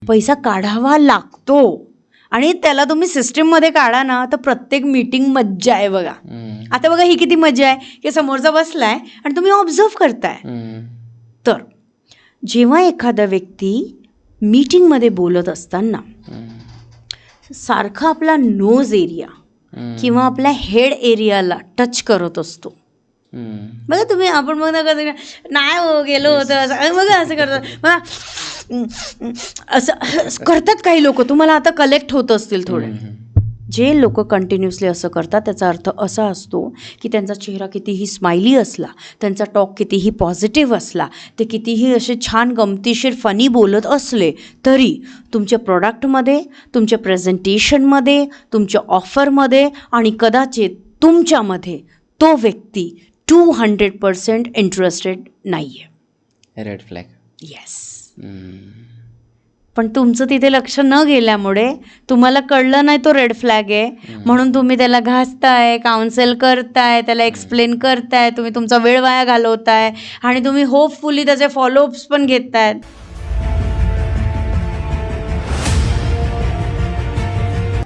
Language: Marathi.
पैसा काढावा लागतो आणि त्याला तुम्ही सिस्टीममध्ये काढा ना तर प्रत्येक मीटिंग मज्जा आहे बघा. आता बघा ही किती मज्जा आहे की समोरचा बसलाय आणि तुम्ही ऑब्झर्व करताय. तर जेव्हा एखादा व्यक्ती मीटिंगमध्ये बोलत असताना सारखा आपला नोज एरिया किंवा आपल्या हेड एरियाला टच करत असतो. बघा तुम्ही आपण बघ ना कधी नाही हो गेलो होतं बघा असं करतात बघा असं करतात काही लोक. तुम्हाला आता कलेक्ट होत असतील थोडे. जे लोक कंटिन्युअसली असं करतात त्याचा अर्थ असा असतो की त्यांचा चेहरा कितीही स्माइली असला, त्यांचा टॉक कितीही पॉझिटिव्ह असला, ते कितीही असे छान गमतीशीर फनी बोलत असले तरी तुमच्या प्रॉडक्टमध्ये, तुमच्या प्रेझेंटेशनमध्ये, तुमच्या ऑफरमध्ये आणि कदाचित तुमच्यामध्ये तो व्यक्ती 200% इंटरेस्टेड नाही आहे. Red flag. येस. पण तुमचं तिथे लक्ष न गेल्यामुळे तुम्हाला कळलं नाही तो रेड फ्लॅग आहे म्हणून तुम्ही त्याला घासताय, काउन्सिल करताय, त्याला एक्सप्लेन करताय, तुम्ही तुमचा वेळ वाया घालवताय आणि तुम्ही होपफुली त्याचे फॉलोअप्स पण घेतायत.